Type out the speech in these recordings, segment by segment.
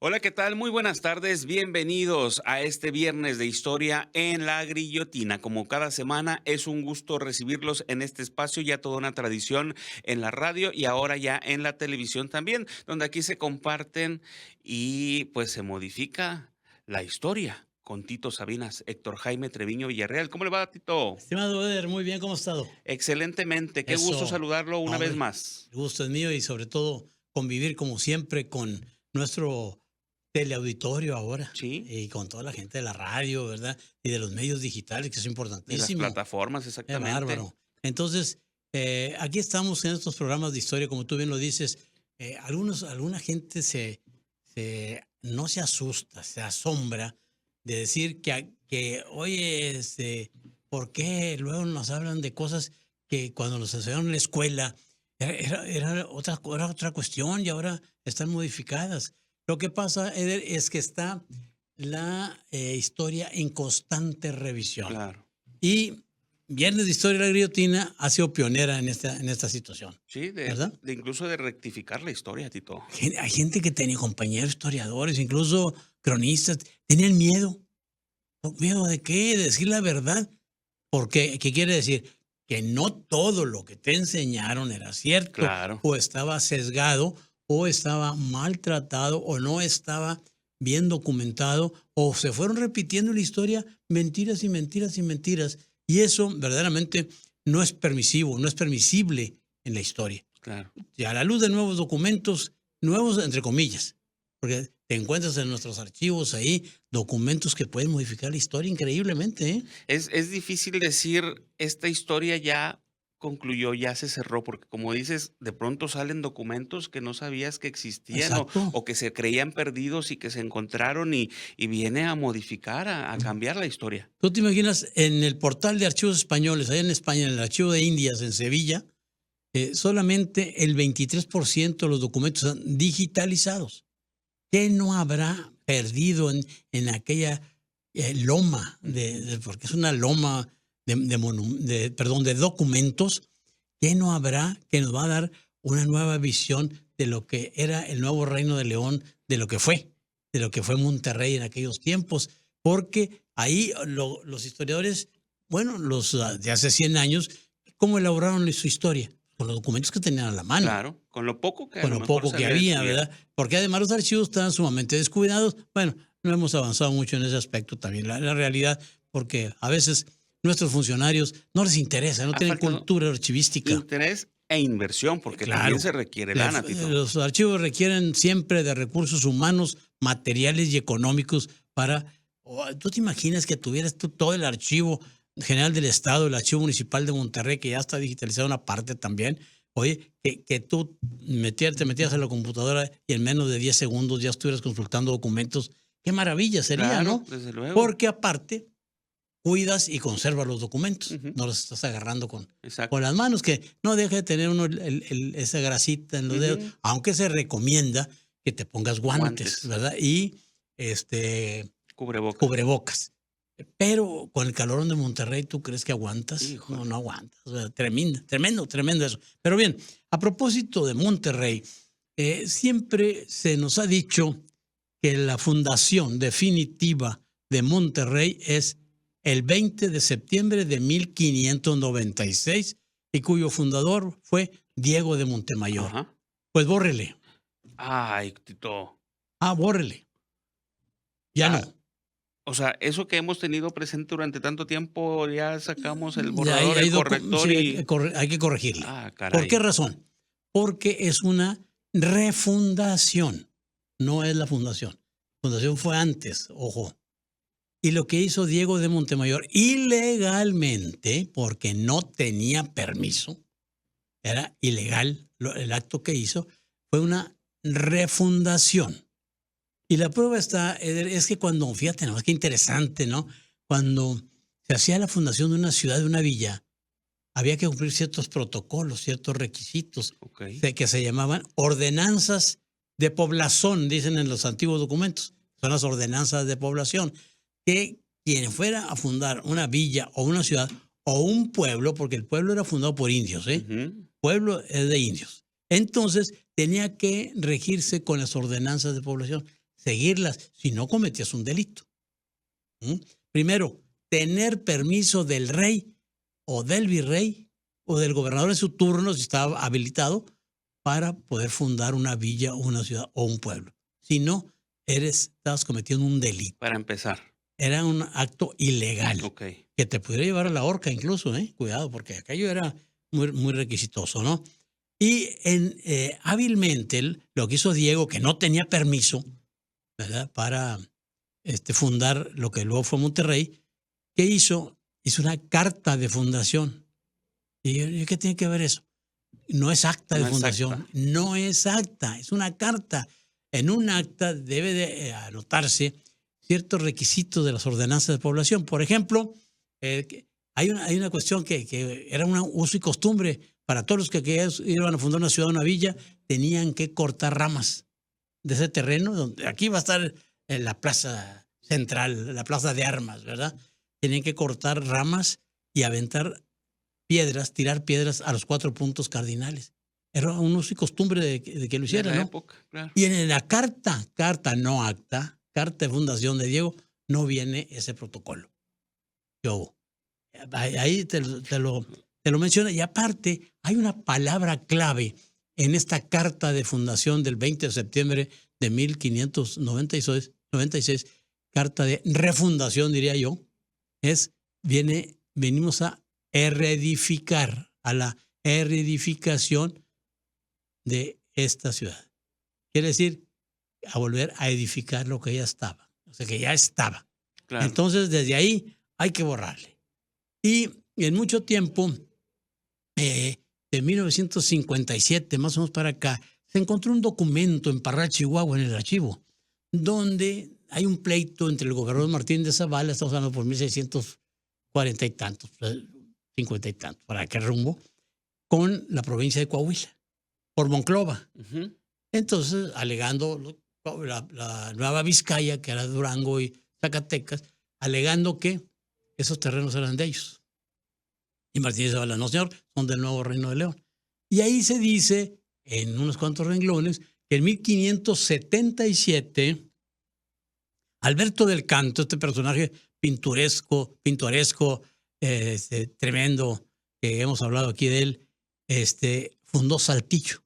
Hola, ¿qué tal? Muy buenas tardes. Bienvenidos a este viernes de historia en la Grillotina. Como cada semana, es un gusto recibirlos en este espacio, ya toda una tradición en la radio y ahora ya en la televisión también, donde aquí se comparten y pues se modifica la historia. Con Tito Sabinas, Héctor Jaime Treviño Villarreal. ¿Cómo le va, Tito? Estimado Eder, muy bien, ¿cómo has estado? Excelentemente. Qué gusto Eso, saludarlo una vez hombre, más. el gusto es mío y sobre todo convivir como siempre con nuestro teleauditorio ahora Sí, y con toda la gente de la radio, ¿verdad? Y de los medios digitales, que es de las importantísimo. plataformas, Qué exactamente. bárbaro. Entonces, aquí estamos en estos programas de historia, como tú bien lo dices. Alguna gente no se asusta, se asombra de decir oye, ¿por qué luego nos hablan de cosas que cuando nos enseñaron en la escuela era otra cuestión y ahora están modificadas? Lo que pasa, Eder, es que está la historia en constante revisión. Claro. Y Viernes de Historia de la Guillotina ha sido pionera en esta situación, Sí, ¿verdad? de incluso de rectificar la historia, Tito. Hay gente que tenía compañeros historiadores, incluso cronistas, tenían miedo. ¿Miedo de qué? De decir la verdad. ¿Qué quiere decir? Que no todo lo que te enseñaron era cierto, Claro. o estaba sesgado, o estaba maltratado, o no estaba bien documentado, o se fueron repitiendo en la historia mentiras y mentiras y mentiras. Y eso verdaderamente no es permisivo, no es permisible en la historia. Claro. Y a la luz de nuevos documentos, nuevos entre comillas, porque te encuentras en nuestros archivos ahí documentos que pueden modificar la historia increíblemente, ¿eh? Es difícil decir, esta historia ya concluyó, ya se cerró, porque como dices, de pronto salen documentos que no sabías que existían Exacto. o que se creían perdidos y que se encontraron y viene a modificar, a cambiar la historia. ¿Tú te imaginas en el portal de archivos españoles, allá en España, en el archivo de Indias, en Sevilla, solamente el 23% de los documentos están digitalizados? ¿Qué no habrá perdido en aquella loma, Ujú. porque es una loma de documentos? ¿Qué no habrá que nos va a dar una nueva visión de lo que era el nuevo Reino de León, de lo que fue Monterrey en aquellos tiempos? Porque ahí los historiadores, bueno, de hace 100 años, ¿cómo elaboraron su historia? Con los documentos que tenían a la mano, Claro, con lo poco que a con lo lo mejor poco que había, sabían. ¿verdad? Porque además los archivos estaban sumamente descuidados. Bueno, no hemos avanzado mucho en ese aspecto también, la realidad, porque a veces nuestros funcionarios no les interesa, no Ha tienen faltado cultura archivística. interés e inversión, porque también Claro, se requiere lana, Tito. los archivos requieren siempre de recursos humanos, materiales y económicos para... ¿Tú te imaginas que tuvieras tú todo el archivo general del Estado, el archivo municipal de Monterrey, que ya está digitalizado una parte también? Oye, que tú te metías a la computadora y en menos de 10 segundos ya estuvieras consultando documentos. Qué maravilla sería, Claro, ¿no? desde luego. Porque aparte cuidas y conservas los documentos, Ujú, no los estás agarrando con exacto. las manos, que no deje de tener uno esa grasita en los dedos, Ujú, aunque se recomienda que te pongas guantes, guantes, ¿verdad? Y este cubrebocas. cubrebocas. Pero con el calorón de Monterrey, ¿tú crees que aguantas? No, Híjole. no aguantas. O sea, tremendo eso. Pero bien, a propósito de Monterrey, siempre se nos ha dicho que la fundación definitiva de Monterrey es el 20 de septiembre de 1596 y cuyo fundador fue Diego de Montemayor. Ajá. Pues bórrele. Ay, Tito. Bórrele. Ya Ah, no. o sea, eso que hemos tenido presente durante tanto tiempo, ya sacamos el borrador, Hay el corrector sí, y hay que corregirle. ¿Por qué caray. razón? Porque es una refundación, no es la fundación. La fundación fue antes, ojo. Y lo que hizo Diego de Montemayor ilegalmente, porque no tenía permiso, era ilegal el acto que hizo, fue una refundación. Y la prueba está, Eder, es que cuando, fíjate, ¿no? Qué interesante, ¿no? Cuando se hacía la fundación de una ciudad, de una villa, había que cumplir ciertos protocolos, ciertos requisitos, Okey. que se llamaban ordenanzas de población, dicen en los antiguos documentos. Son las ordenanzas de población, que quien fuera a fundar una villa o una ciudad o un pueblo, porque el pueblo era fundado por indios, ¿eh? Ujú. Pueblo es de indios. Entonces tenía que regirse con las ordenanzas de población. seguirlas si no cometías un delito. Primero, tener permiso del rey o del virrey o del gobernador en su turno, si estaba habilitado, para poder fundar una villa, una ciudad o un pueblo. Si no, estabas cometiendo un delito. Para empezar. Era un acto ilegal. Ok. Que te pudiera llevar a la horca incluso, cuidado, porque aquello era muy, muy requisitoso, ¿no? Y hábilmente lo que hizo Diego, que no tenía permiso, ¿verdad?, para fundar lo que luego fue Monterrey, ¿qué hizo? Hizo una carta de fundación. ¿Y qué tiene que ver eso? No es acta de fundación, no es acta, es una carta. En un acta debe de anotarse ciertos requisitos de las ordenanzas de población. Por ejemplo, hay una cuestión que era un uso y costumbre para todos los que iban a fundar una ciudad o una villa, tenían que cortar ramas de ese terreno, donde aquí va a estar en la plaza central, la plaza de armas, ¿verdad? Tenían que cortar ramas y aventar piedras, tirar piedras a los 4 puntos cardinales. Era un uso y costumbre de que lo hicieran, ¿no? Época, claro. Y en la carta no acta, carta de fundación de Diego, no viene ese protocolo. Ahí te lo menciona. Y aparte, hay una palabra clave en esta carta de fundación del 20 de septiembre de 1596, carta de refundación, diría yo, venimos a reedificar, a la reedificación de esta ciudad. Quiere decir, a volver a edificar lo que ya estaba, o sea, que ya estaba. Claro. Entonces, desde ahí hay que borrarle. Y en mucho tiempo, de 1957, más o menos para acá, se encontró un documento en Parral, Chihuahua, en el archivo, donde hay un pleito entre el gobernador Martín de Zavala, estamos hablando por 1640 y tantos, 50 y tantos, para qué rumbo, con la provincia de Coahuila, por Monclova. Uh-huh. Entonces, alegando la Nueva Vizcaya, que era Durango y Zacatecas, alegando que esos terrenos eran de ellos. Y Martínez de Zavala, no señor, son del nuevo Reino de León. Y ahí se dice, en unos cuantos renglones, que en 1577, Alberto del Canto, este personaje pintoresco, tremendo, que hemos hablado aquí de él, fundó Saltillo.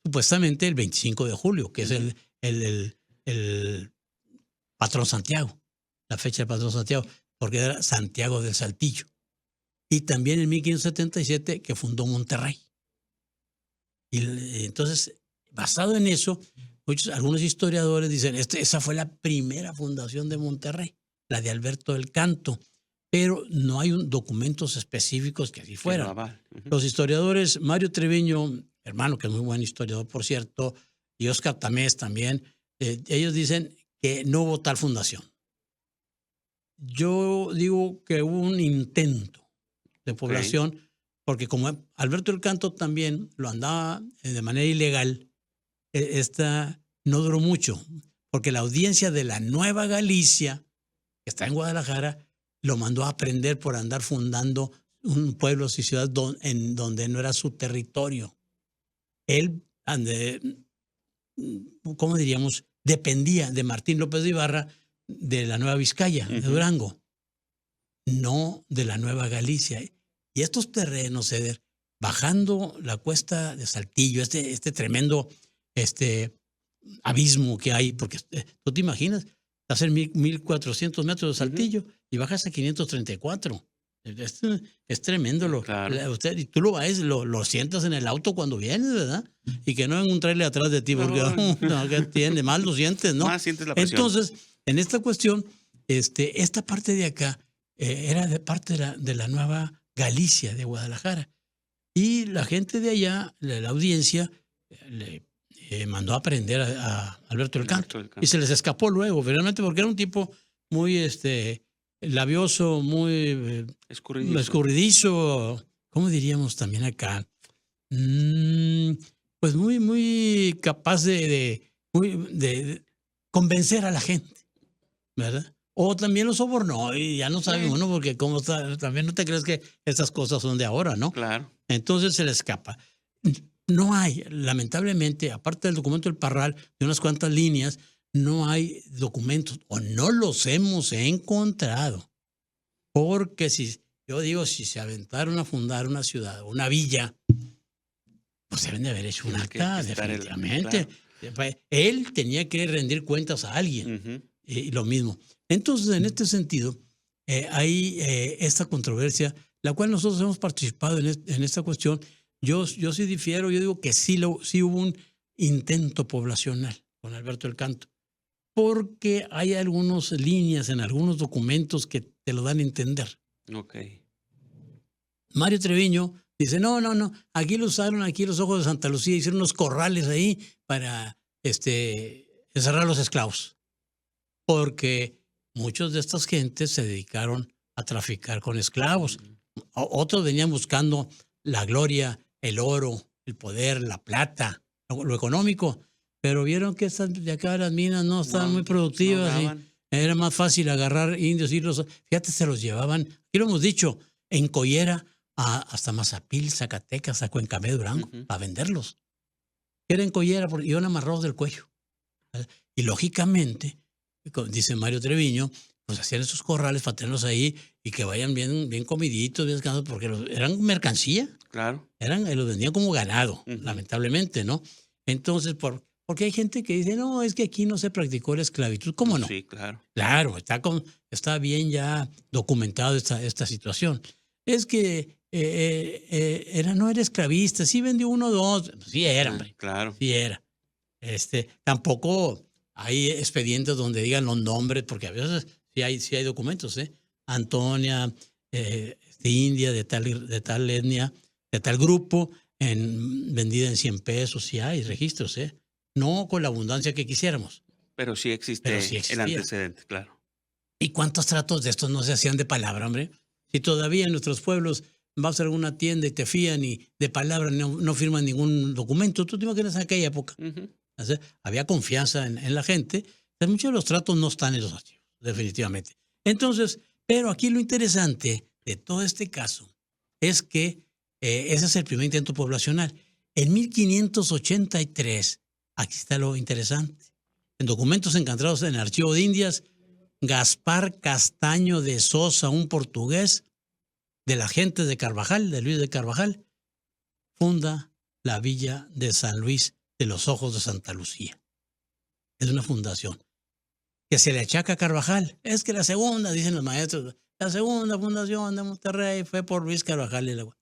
Supuestamente el 25 de julio, que es el patrón Santiago, la fecha del patrón Santiago, porque era Santiago del Saltillo. Y también en 1577 que fundó Monterrey. Y entonces, basado en eso, algunos historiadores dicen, esa fue la primera fundación de Monterrey, la de Alberto del Canto, pero no hay documentos específicos que así fueran. Uh-huh. Los historiadores, Mario Treviño, hermano, que es muy buen historiador, por cierto, y Oscar Tamés también, ellos dicen que no hubo tal fundación. Yo digo que hubo un intento de población, porque como Alberto del Canto también lo andaba de manera ilegal, no duró mucho, porque la audiencia de la Nueva Galicia, que está en Guadalajara, lo mandó a prender por andar fundando un pueblo y ciudad en donde no era su territorio. Él, ¿cómo diríamos?, dependía de Martín López de Ibarra, de la Nueva Vizcaya, de Durango, no de la Nueva Galicia. Y estos terrenos, Eder, bajando la cuesta de Saltillo, este tremendo abismo que hay, porque tú te imaginas, hacer 1,400 metros de Saltillo y bajas a 534. Es tremendo. Claro. Y tú lo sientas en el auto cuando vienes, ¿verdad? Y que no en un trailer atrás de ti, porque no, ¿qué tiene? Más lo sientes, ¿no? Más sientes la presión. Entonces, en esta cuestión, esta parte de acá era de parte de la Nueva Galicia, de Guadalajara. Y la gente de allá, la audiencia, le mandó a prender a Alberto del Canto. Y se les escapó luego, realmente, porque era un tipo muy labioso, muy escurridizo, ¿cómo diríamos también acá? Pues muy, muy capaz de convencer a la gente, ¿verdad? O también lo sobornó y ya no sabe uno, porque como está, también no te crees que estas cosas son de ahora, ¿no? Claro. Entonces se le escapa. No hay, lamentablemente, aparte del documento del Parral, de unas cuantas líneas, no hay documentos o no los hemos encontrado. Porque yo digo, si se aventaron a fundar una ciudad, una villa, pues deben de haber hecho un Tiene acta, que estar definitivamente. claro. Él tenía que rendir cuentas a alguien. Ujú. Y lo mismo. Entonces, en este sentido, hay esta controversia, la cual nosotros hemos participado en esta cuestión. Yo sí difiero, yo digo que sí hubo un intento poblacional con Alberto del Canto, porque hay algunas líneas en algunos documentos que te lo dan a entender. Ok. Mario Treviño dice, no, aquí lo usaron, aquí los ojos de Santa Lucía, hicieron unos corrales ahí para encerrar a los esclavos. Porque muchos de estas gentes se dedicaron a traficar con esclavos. Otros venían buscando la gloria, el oro, el poder, la plata, lo económico, pero vieron que estas de acá las minas no estaban muy productivas y era más fácil agarrar indios y fíjate, se los llevaban, aquí lo hemos dicho, en Collera hasta Mazapil, Zacatecas, a Cuencamé, Durango, para venderlos. Era en Collera, iban amarrados del cuello. Y lógicamente, dice Mario Treviño, pues hacían esos corrales para tenerlos ahí y que vayan bien comiditos, bien descansados, porque eran mercancía. Claro. Los vendían como ganado, lamentablemente, ¿no? Entonces, porque hay gente que dice, no, es que aquí no se practicó la esclavitud. ¿Cómo no? Sí, claro. Claro, está bien ya documentado esta situación. Es que no era esclavista, sí vendió uno o dos. Sí era, hombre. Claro. Sí era. Tampoco hay expedientes donde digan los nombres, porque a veces sí hay documentos, Antonia, India, de tal etnia, de tal grupo, vendida en 100 pesos, sí hay registros, no con la abundancia que quisiéramos. Pero sí existe el antecedente, claro. ¿Y cuántos tratos de estos no se hacían de palabra, hombre? Si todavía en nuestros pueblos vas a alguna tienda y te fían y de palabra no firman ningún documento, ¿tú te imaginas en aquella época? O sea, había confianza en la gente. Pero muchos de los tratos no están en los archivos, definitivamente. Entonces, pero aquí lo interesante de todo este caso es que ese es el primer intento poblacional. En 1583, aquí está lo interesante, en documentos encontrados en el Archivo de Indias, Gaspar Castaño de Sosa, un portugués de la gente de Carvajal, de Luis de Carvajal, funda la villa de San Luis de los Ojos de Santa Lucía. Es una fundación que se le achaca a Carvajal. Es que la segunda, dicen los maestros, la segunda fundación de Monterrey fue por Luis Carvajal.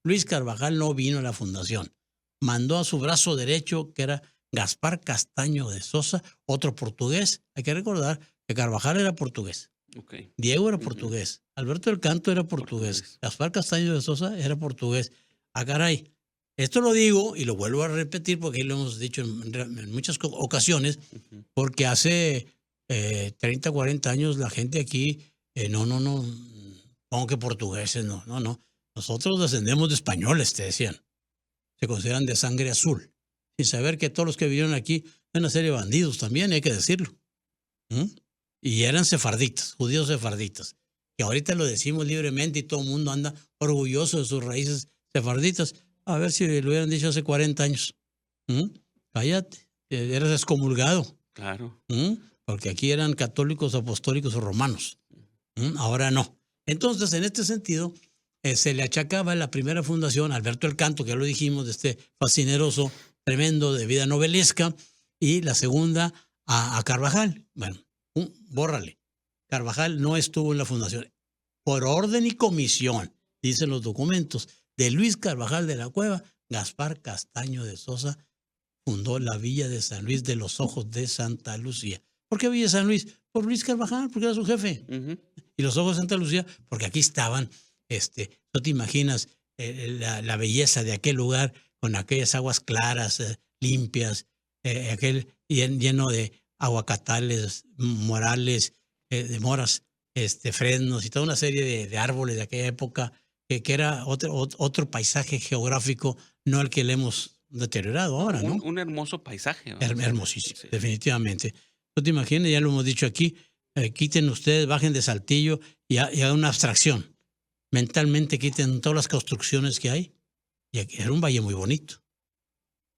Luis Carvajal no vino a la fundación. Mandó a su brazo derecho, que era Gaspar Castaño de Sosa, otro portugués. Hay que recordar que Carvajal era portugués. Okay. Diego era portugués. Alberto del Canto era portugués. Gaspar Castaño de Sosa era portugués. Caray. Esto lo digo y lo vuelvo a repetir porque ahí lo hemos dicho en muchas ocasiones, porque hace 30, 40 años la gente aquí, no, como que portugueses, no. Nosotros descendemos de españoles, te decían. Se consideran de sangre azul, sin saber que todos los que vivieron aquí son una serie de bandidos también, hay que decirlo. Y eran sefarditas, judíos sefarditas, que ahorita lo decimos libremente y todo el mundo anda orgulloso de sus raíces sefarditas. A ver si lo hubieran dicho hace 40 años. Cállate, eras excomulgado. Claro. Porque aquí eran católicos, apostólicos o romanos. Ahora no. Entonces, en este sentido, se le achacaba la primera fundación a Alberto del Canto, que ya lo dijimos, de este fascineroso, tremendo de vida novelesca, y la segunda a Carvajal. Bueno, bórrale. Carvajal no estuvo en la fundación. Por orden y comisión, dicen los documentos, de Luis Carvajal de la Cueva, Gaspar Castaño de Sosa fundó la villa de San Luis de los Ojos de Santa Lucía. ¿Por qué Villa de San Luis? Por Luis Carvajal, porque era su jefe. Y los Ojos de Santa Lucía, porque aquí estaban, no te imaginas la belleza de aquel lugar con aquellas aguas claras, limpias, aquel lleno de aguacatales, morales, de moras, fresnos y toda una serie de árboles de aquella época, que era otro paisaje geográfico, no el que le hemos deteriorado ahora, ¿no? Un hermoso paisaje. Hermosísimo, sí. Definitivamente. No te imaginas, ya lo hemos dicho aquí, quiten ustedes, bajen de Saltillo y hagan una abstracción. Mentalmente quiten todas las construcciones que hay. Y aquí era un valle muy bonito.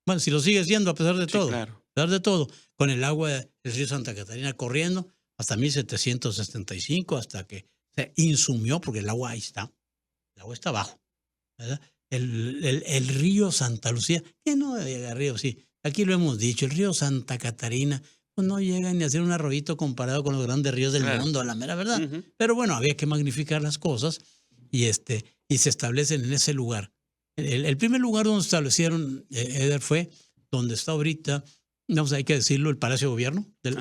Bueno, si lo sigues viendo a pesar de todo. Claro. A pesar de todo. con el agua del río Santa Catarina corriendo hasta 1775, hasta que se insumió, porque el agua ahí está, el agua está abajo, ¿verdad? El río Santa Lucía, que no llega al río, sí, aquí lo hemos dicho, el río Santa Catarina, pues no llega ni a ser un arroyito comparado con los grandes ríos del mundo, la mera verdad. Pero bueno, había que magnificar las cosas y se establecen en ese lugar. El primer lugar donde se establecieron, Eder, fue donde está ahorita, no, hay que decirlo, el Palacio de Gobierno, el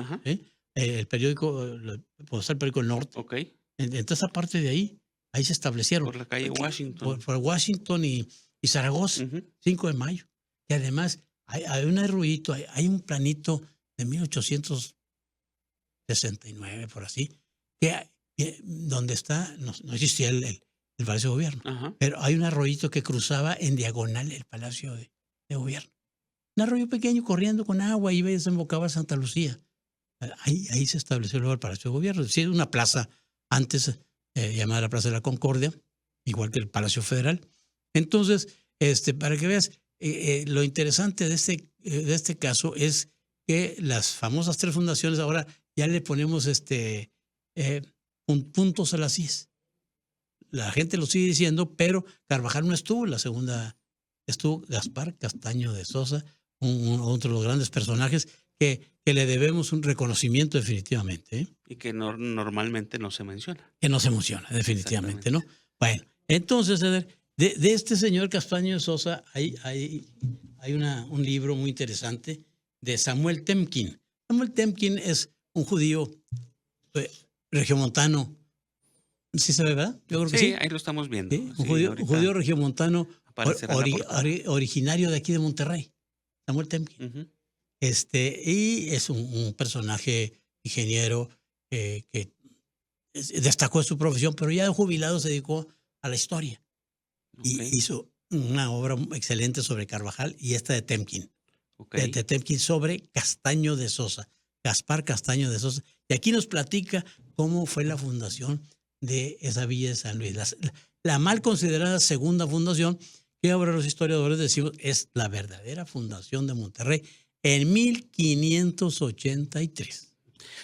periódico, el periódico El Norte. Okay. En toda esa parte de ahí se establecieron. Por la calle Washington. Por Washington y Zaragoza, 5 de mayo. Y además hay un arroyito, hay un planito de 1869, por así, que donde está, no existía el Palacio de Gobierno, pero hay un arroyito que cruzaba en diagonal el Palacio de Gobierno. Un arroyo pequeño corriendo con agua y desembocaba a Santa Lucía. Ahí se estableció luego el Palacio de Gobierno. Es decir, una plaza antes llamada la Plaza de la Concordia, igual que el Palacio Federal. Entonces, para que veas, lo interesante de este caso es que las famosas 3 fundaciones ahora ya le ponemos puntos a las IES. La gente lo sigue diciendo, pero Carvajal no estuvo, la segunda estuvo Gaspar Castaño de Sosa, otro de los grandes personajes que le debemos un reconocimiento definitivamente. Y que normalmente no se menciona. Que no se menciona, definitivamente, ¿no? Bueno, entonces, Eder, de este señor Castaño de Sosa hay un libro muy interesante de Samuel Temkin. Samuel Temkin es un judío regiomontano. ¿Sí se ve, verdad? Yo creo que sí. Sí, ahí lo estamos viendo. ¿Sí? Un judío regiomontano originario de aquí de Monterrey. Samuel Temkin. Y es un personaje ingeniero que destacó en su profesión, pero ya jubilado se dedicó a la historia. Y hizo una obra excelente sobre Carvajal y esta de Temkin. De Temkin sobre Castaño de Sosa, Gaspar Castaño de Sosa. Y aquí nos platica cómo fue la fundación de esa villa de San Luis. La mal considerada segunda fundación, que ahora los historiadores decimos es la verdadera fundación de Monterrey en 1583.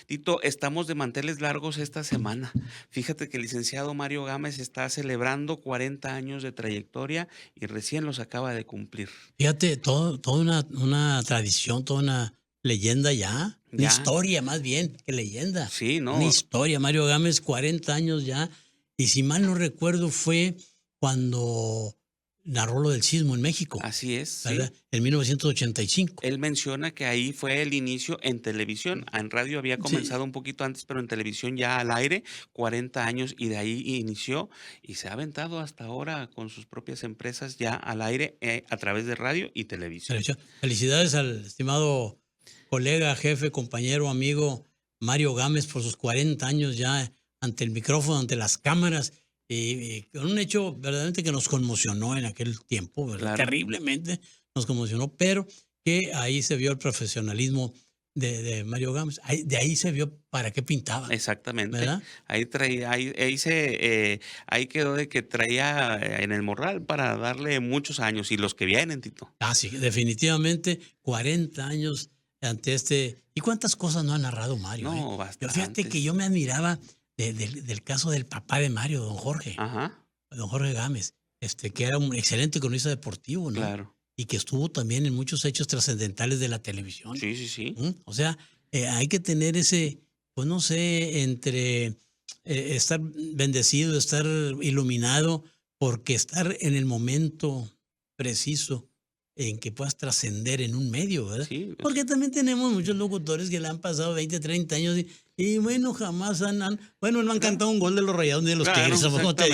Tito, estamos de manteles largos esta semana. Fíjate que el licenciado Mario Gámez está celebrando 40 años de trayectoria y recién los acaba de cumplir. Fíjate, toda una tradición, toda una leyenda ya. Una historia más bien que leyenda. Sí, ¿no? Una historia. Mario Gámez, 40 años ya. Y si mal no recuerdo fue cuando narró lo del sismo en México. Así es. ¿Verdad? Sí. En 1985. Él menciona que ahí fue el inicio en televisión. En radio había comenzado un poquito antes, pero en televisión ya al aire, 40 años, y de ahí inició y se ha aventado hasta ahora con sus propias empresas ya al aire a través de radio y televisión. Felicidades al estimado colega, jefe, compañero, amigo Mario Gámez por sus 40 años ya ante el micrófono, ante las cámaras. Con un hecho verdaderamente que nos conmocionó en aquel tiempo, ¿verdad? Claro. Terriblemente nos conmocionó, pero que ahí se vio el profesionalismo de Mario Gámez. De ahí se vio para qué pintaba. Exactamente. ¿Verdad? Ahí quedó de que traía en el morral para darle muchos años y los que vienen, Tito. Sí, definitivamente 40 años ante ¿Y cuántas cosas no ha narrado Mario? No, bastante. Fíjate que yo me admiraba del caso del papá de Mario, don Jorge. Don Jorge Gámez, que era un excelente cronista deportivo, ¿no? Claro. Y que estuvo también en muchos hechos trascendentales de la televisión. Sí. O sea, hay que tener ese, pues no sé, entre estar bendecido, estar iluminado, porque estar en el momento preciso en que puedas trascender en un medio, ¿verdad? Sí. Porque también tenemos muchos locutores que le han pasado 20, 30 años y bueno, jamás no han cantado un gol de los Rayados ni de los Tigres. ¿Cómo te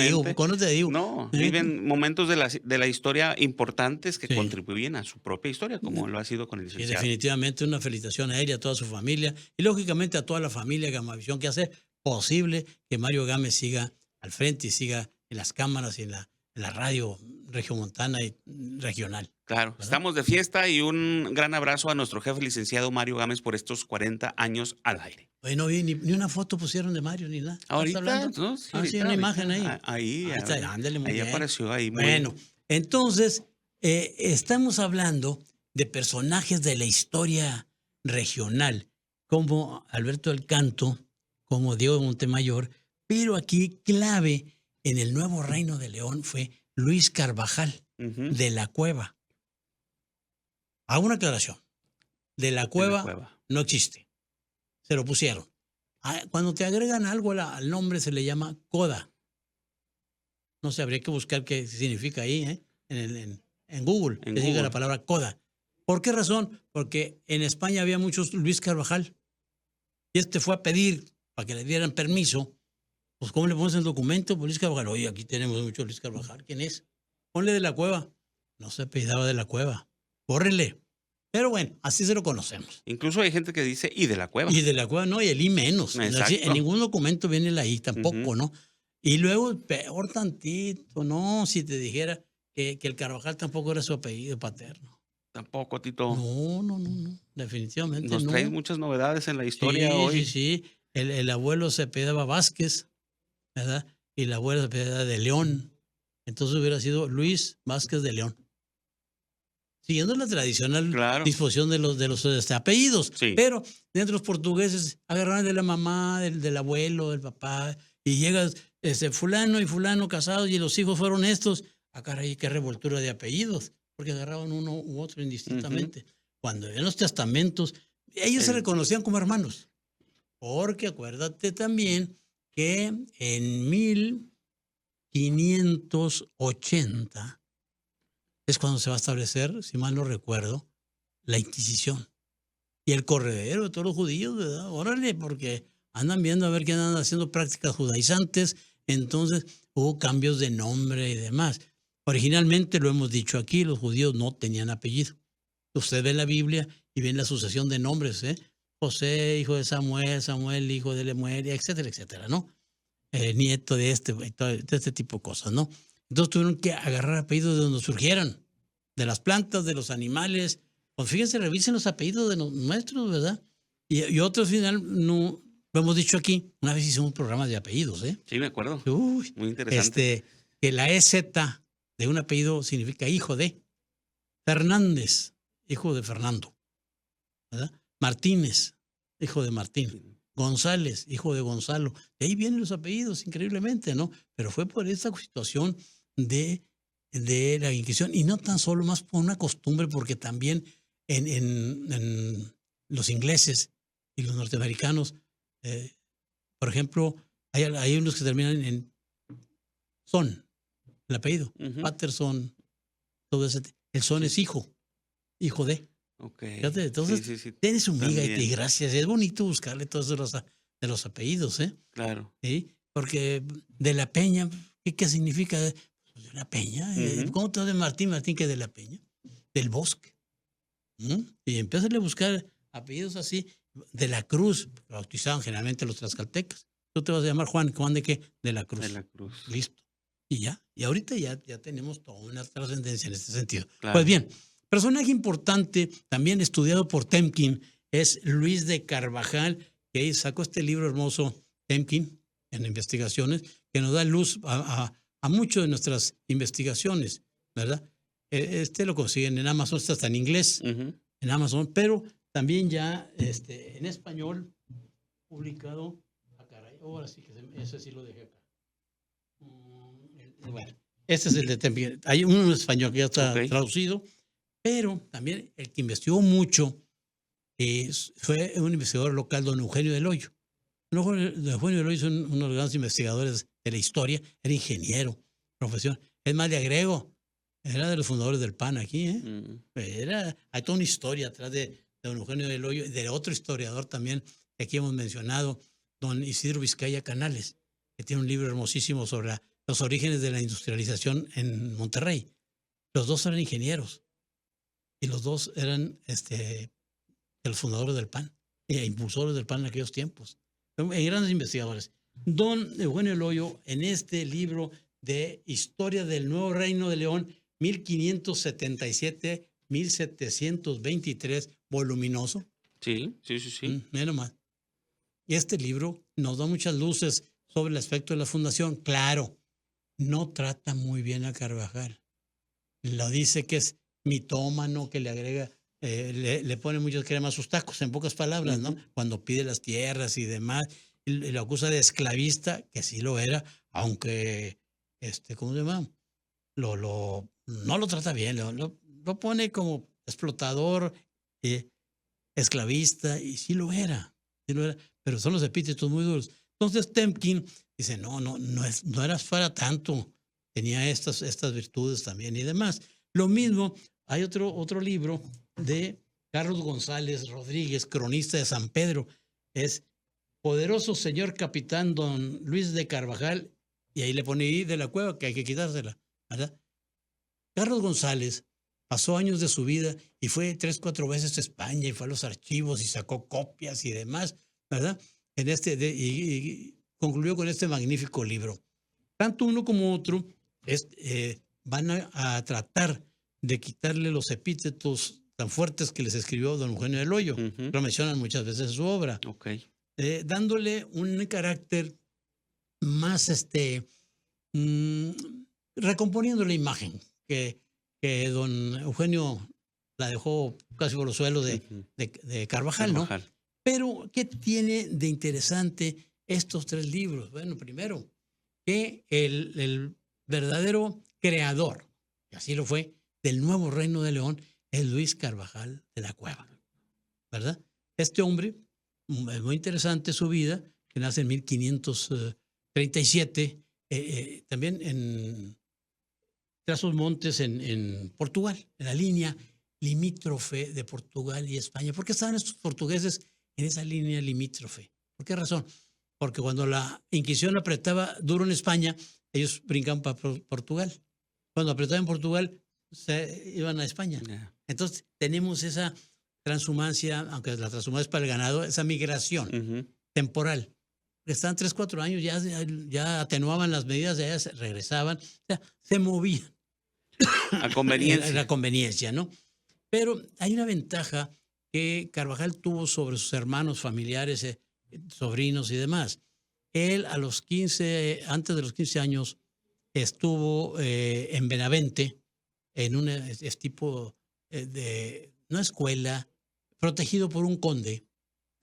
digo? No, viven momentos de la historia importantes que contribuyen a su propia historia, como lo ha sido con el licenciado. Y definitivamente una felicitación a él y a toda su familia y lógicamente a toda la familia Gamavisión que hace posible que Mario Gámez siga al frente y siga en las cámaras y en la radio regiomontana y regional. Claro, ¿verdad? Estamos de fiesta y un gran abrazo a nuestro jefe licenciado Mario Gámez por estos 40 años al aire. Oye, no vi ni una foto pusieron de Mario ni nada. Ahorita, ¿no? Sí, ahorita, una imagen ahí. Ahí ándale, muy bien. Apareció ahí. Bueno, entonces estamos hablando de personajes de la historia regional, como Alberto del Canto, como Diego de Montemayor, pero aquí clave en el nuevo Reino de León fue Luis Carvajal de la Cueva. Hago una aclaración. De la Cueva no existe. Se lo pusieron. Cuando te agregan algo al nombre se le llama coda. No sé, habría que buscar qué significa ahí, en Google. Que diga la palabra coda. ¿Por qué razón? Porque en España había muchos Luis Carvajal. Y fue a pedir para que le dieran permiso. Pues, ¿cómo le pones el documento? Pues Luis Carvajal. Oye, aquí tenemos mucho Luis Carvajal. ¿Quién es? Ponle de la Cueva. No se apellidaba de la Cueva. Córrele. Pero bueno, así se lo conocemos. Incluso hay gente que dice y de la Cueva. Y de la Cueva no, y el I menos. Exacto. En ningún documento viene la I tampoco, ¿no? Y luego, peor tantito, ¿no? Si te dijera que el Carvajal tampoco era su apellido paterno. Tampoco, Tito. No. Definitivamente no. Nos traes muchas novedades en la historia hoy. Sí. El abuelo se apellidaba Vázquez, ¿verdad? Y la abuela se apellidaba de León. Entonces hubiera sido Luis Vázquez de León. Siguiendo la tradicional disposición de los apellidos. Sí. Pero dentro de los portugueses agarraron de la mamá, del abuelo, del papá, y llegas fulano y fulano casados y los hijos fueron estos. Caray, qué revoltura de apellidos, porque agarraban uno u otro indistintamente. Cuando en los testamentos, ellos se reconocían como hermanos. Porque acuérdate también que en 1580 es cuando se va a establecer, si mal no recuerdo, la Inquisición. Y el corredero de todos los judíos, ¿verdad? Órale, porque andan viendo a ver quién andan haciendo prácticas judaizantes. Entonces hubo cambios de nombre y demás. Originalmente, lo hemos dicho aquí, los judíos no tenían apellido. Usted ve la Biblia y ve la sucesión de nombres, José, hijo de Samuel, Samuel, hijo de Lemuel, etcétera, etcétera, ¿no? Nieto de este tipo de cosas, ¿no? Entonces tuvieron que agarrar apellidos de donde surgieran, de las plantas, de los animales. Pues fíjense, revisen los apellidos de los nuestros, ¿verdad? Y otros, al final, no, lo hemos dicho aquí, una vez hicimos un programa de apellidos, Sí, me acuerdo. Uy, muy interesante. Que la EZ de un apellido significa hijo de. Fernández, hijo de Fernando, ¿verdad? Martínez, hijo de Martín. González, hijo de Gonzalo. De ahí vienen los apellidos, increíblemente, ¿no? Pero fue por esta situación de la Inquisición, y no tan solo, más por una costumbre, porque también en los ingleses y los norteamericanos, por ejemplo, hay unos que terminan en son, el apellido, Patterson, todo ese. El son es hijo de. Okay. Fíjate, entonces, sí. tienes un miga y gracias. Es bonito buscarle todos de los apellidos, Claro. ¿Sí? Porque de la Peña, ¿qué significa? Pues de la Peña. ¿Cómo te de Martín? Martín, ¿qué de la Peña? Del Bosque. Y empiezan a buscar apellidos así. De la Cruz, bautizaban generalmente los tlaxcaltecas. Tú te vas a llamar Juan. ¿Juan de qué? De la Cruz. De la Cruz. Listo. Y ya. Y ahorita ya tenemos toda una trascendencia en este sentido. Claro. Pues bien, personaje importante, también estudiado por Temkin, es Luis de Carvajal, que sacó este libro hermoso, Temkin, en investigaciones, que nos da luz a mucho de nuestras investigaciones, ¿verdad? Lo consiguen en Amazon, está hasta en inglés, en Amazon, pero también ya en español, publicado. Caray, ahora sí que ese sí lo dejé acá. Bueno, este es el de Temkin. Hay uno en español que ya está traducido. Pero también el que investigó mucho fue un investigador local, don Eugenio del Hoyo. Don Eugenio del Hoyo es uno de los grandes investigadores de la historia, era ingeniero, profesión. Es más, le agrego, era de los fundadores del PAN aquí. Hay toda una historia atrás de don Eugenio del Hoyo, de otro historiador también que aquí hemos mencionado, don Isidro Vizcaya Canales, que tiene un libro hermosísimo sobre los orígenes de la industrialización en Monterrey. Los dos eran ingenieros. Y los dos eran los fundadores del PAN, impulsores del PAN en aquellos tiempos. Grandes investigadores. Don Eugenio del Hoyo, en este libro de Historia del Nuevo Reino de León, 1577-1723, voluminoso. Sí. Mira nomás. Y este libro nos da muchas luces sobre el aspecto de la fundación. Claro, no trata muy bien a Carvajal. Lo dice que es mitómano, que le agrega le pone muchas crema a sus tacos, en pocas palabras, ¿no? Cuando pide las tierras y demás, y lo acusa de esclavista, que sí lo era, aunque, ¿cómo se llama? No lo trata bien, lo pone como explotador, esclavista, y sí lo era, pero son los epítetos muy duros. Entonces Temkin dice, no era para tanto, tenía estas virtudes también y demás. Lo mismo, hay otro libro de Carlos González Rodríguez, cronista de San Pedro, es Poderoso Señor Capitán Don Luis de Carvajal, y ahí le pone I de la Cueva, que hay que quitársela, ¿verdad? Carlos González pasó años de su vida y fue 3, 4 veces a España y fue a los archivos y sacó copias y demás, ¿verdad? Y concluyó con este magnífico libro. Tanto uno como otro van a tratar de quitarle los epítetos tan fuertes que les escribió don Eugenio del Hoyo. Lo mencionan muchas veces en su obra. Okay. Dándole un carácter más, recomponiendo la imagen que don Eugenio la dejó casi por los suelos de Carvajal, ¿no? Pero, ¿qué tiene de interesante estos 3 libros? Bueno, primero, que el verdadero creador, y así lo fue, del nuevo Reino de León, es Luis Carvajal de la Cueva, ¿verdad? Este hombre, es muy interesante su vida, que nace en 1537, también tras sus montes en Portugal, en la línea limítrofe de Portugal y España. ¿Por qué estaban estos portugueses en esa línea limítrofe? ¿Por qué razón? Porque cuando la Inquisición apretaba duro en España, ellos brincaban para Portugal. Cuando apretaban en Portugal, se iban a España. Entonces, tenemos esa transhumancia, aunque la transhumancia es para el ganado, esa migración temporal. Estaban 3, 4 años, ya atenuaban las medidas, ya se regresaban, o sea, se movían. A conveniencia. La conveniencia, ¿no? Pero hay una ventaja que Carvajal tuvo sobre sus hermanos, familiares, sobrinos y demás. Él antes de los 15 años, estuvo en Benavente, en un tipo de una escuela, protegido por un conde,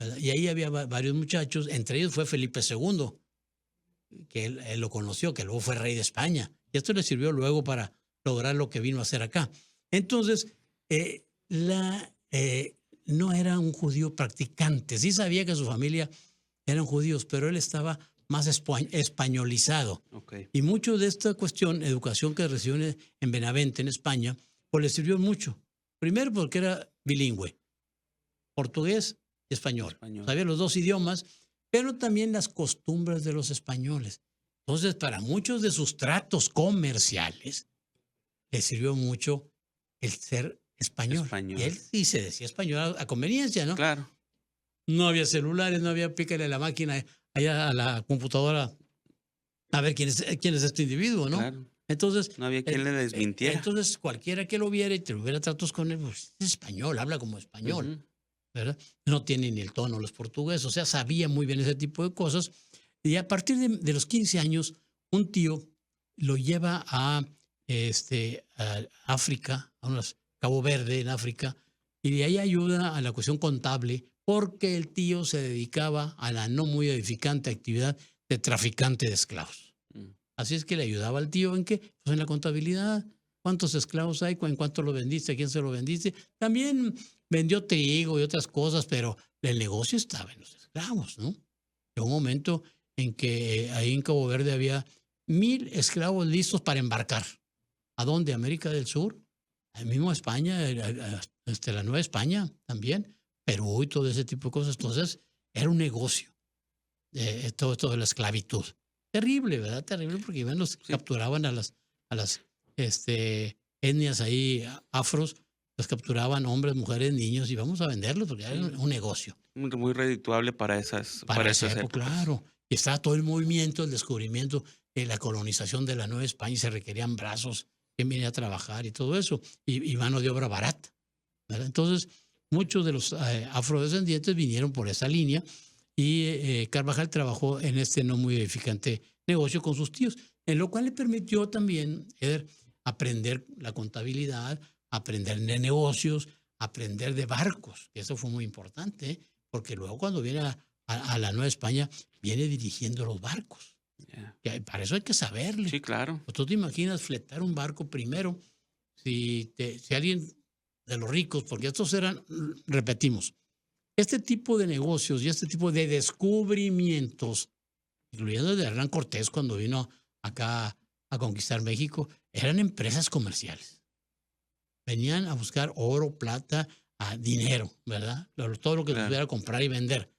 ¿verdad? Y ahí había varios muchachos, entre ellos fue Felipe II, que él lo conoció, que luego fue rey de España. Y esto le sirvió luego para lograr lo que vino a hacer acá. Entonces, no era un judío practicante. Sí sabía que su familia eran judíos, pero él estaba más españolizado. Okay. Y mucho de esta cuestión, educación que recibió en Benavente, en España, pues le sirvió mucho. Primero porque era bilingüe, portugués y español. Sabía los 2 idiomas, pero también las costumbres de los españoles. Entonces, para muchos de sus tratos comerciales, le sirvió mucho el ser español. Y él sí se decía español a conveniencia, ¿no? Claro. No había celulares, no había pícale a la máquina, allá a la computadora, a ver quién es este individuo, ¿no? Claro. Entonces, no había quien le desmintiera. Entonces, cualquiera que lo viera y tuviera tratos con él, pues es español, habla como español, ¿verdad? No tiene ni el tono los portugueses, o sea, sabía muy bien ese tipo de cosas. Y a partir de los 15 años, un tío lo lleva a África, a Cabo Verde, en África, y de ahí ayuda a la cuestión contable, porque el tío se dedicaba a la no muy edificante actividad de traficante de esclavos. Así es que le ayudaba al tío ¿en qué? Pues en la contabilidad. ¿Cuántos esclavos hay? ¿En cuánto lo vendiste? ¿A quién se lo vendiste? También vendió trigo y otras cosas, pero el negocio estaba en los esclavos, ¿no? Llegó un momento en que ahí en Cabo Verde había 1000 esclavos listos para embarcar. ¿A dónde? ¿América del Sur? Ahí mismo España, la Nueva España también, Perú y todo ese tipo de cosas. Entonces, era un negocio, todo esto de la esclavitud. Terrible, ¿verdad? Terrible, porque capturaban a las etnias ahí afros, los capturaban hombres, mujeres, niños, y vamos a venderlos porque era un negocio. Muy redituable para esas épocas. Claro. Y estaba todo el movimiento, el descubrimiento, la colonización de la Nueva España, y se requerían brazos, quien venía a trabajar y todo eso, y mano de obra barata, ¿verdad? Entonces, muchos de los afrodescendientes vinieron por esa línea, y Carvajal trabajó en este no muy edificante negocio con sus tíos, en lo cual le permitió también aprender la contabilidad, aprender de negocios, aprender de barcos, que eso fue muy importante, ¿eh? Porque luego cuando viene a la Nueva España, viene dirigiendo los barcos. Ya. Para eso hay que saberle. Sí, claro. Pues tú te imaginas fletar un barco primero, si alguien de los ricos, porque estos eran, repetimos, este tipo de negocios y este tipo de descubrimientos, incluyendo el de Hernán Cortés cuando vino acá a conquistar México, eran empresas comerciales. Venían a buscar oro, plata, dinero, ¿verdad? Todo lo que Claro. pudiera comprar y vender.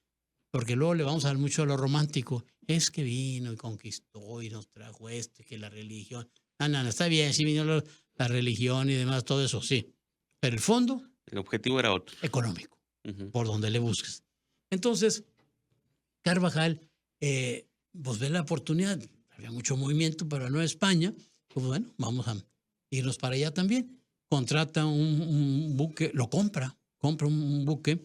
Porque luego le vamos a dar mucho a lo romántico. Es que vino y conquistó y nos trajo que la religión. No, está bien, sí vino la religión y demás, todo eso, sí. Pero el fondo, El objetivo era otro. económico, Ujú. por donde le busques. Entonces, Carvajal, pues ve la oportunidad. Había mucho movimiento para Nueva España. Pues bueno, vamos a irnos para allá también. Contrata un buque, lo compra un buque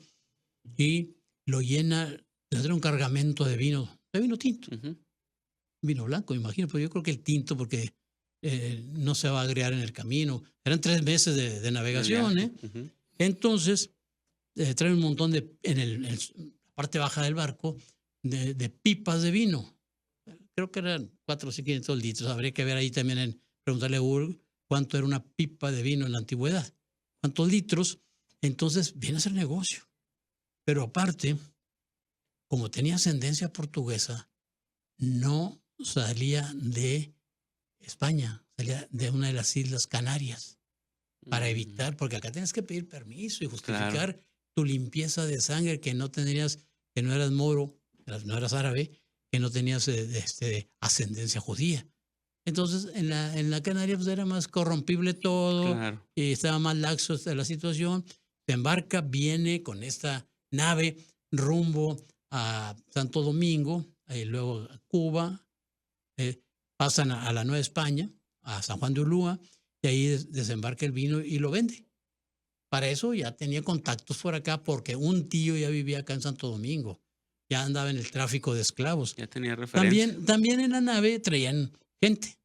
y lo llena, le trae un cargamento de vino tinto, Ujú. vino blanco, imagino, pero yo creo que el tinto, porque no se va a agregar en el camino. Eran 3 meses de navegación, viaje. ¿eh? Ujú. Entonces, trae un montón en la parte baja del barco de pipas de vino. Creo que eran 400 o 500 litros. Habría que ver ahí también, preguntarle a Google cuánto era una pipa de vino en la antigüedad. ¿Cuántos litros? Entonces, viene a hacer negocio. Pero aparte, como tenía ascendencia portuguesa, no salía de España, salía de una de las Islas Canarias, para evitar, porque acá tienes que pedir permiso y justificar tu limpieza de sangre, que no tenías, que no eras moro, no eras árabe, que no tenías ascendencia judía. Entonces, en la Canaria pues, era más corrompible todo, Claro. y estaba más laxo la situación. Se embarca, viene con esta nave rumbo a Santo Domingo, luego a Cuba, pasan a la Nueva España, a San Juan de Ulúa, y ahí desembarca el vino y lo vende. Para eso ya tenía contactos por acá, porque un tío ya vivía acá en Santo Domingo, ya andaba en el tráfico de esclavos. Ya tenía referencia. También en la nave traían gente.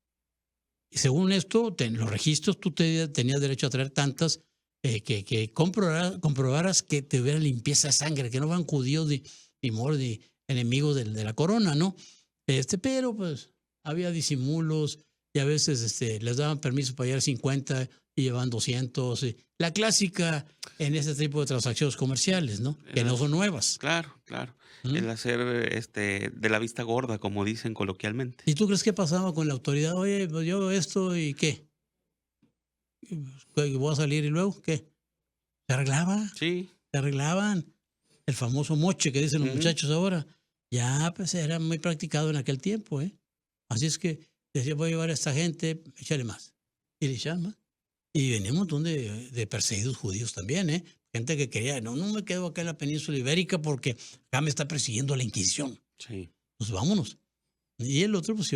Y según esto, los registros, tú tenías derecho a traer tantas que comprobaras que te hubiera limpieza de sangre, que no fueran judíos ni moros ni enemigos de la corona, ¿no? Pero pues había disimulos y a veces les daban permiso para llevar 50 y llevaban 200. La clásica en ese tipo de transacciones comerciales, ¿no? Que no son nuevas. Claro. El hacer de la vista gorda, como dicen coloquialmente. ¿Y tú crees que pasaba con la autoridad? Oye, pues yo esto y qué. ¿Voy a salir y luego qué? Se arreglaba. Sí. Se arreglaban. El famoso moche que dicen los muchachos ahora. Ya pues era muy practicado en aquel tiempo, ¿eh? Así es que decía, voy a llevar a esta gente, échale más. Y le echaban más. Y venía un montón de perseguidos judíos también, ¿eh? Gente que quería, no me quedo acá en la península ibérica porque acá me está persiguiendo la Inquisición. Sí. Pues vámonos. Y el otro, pues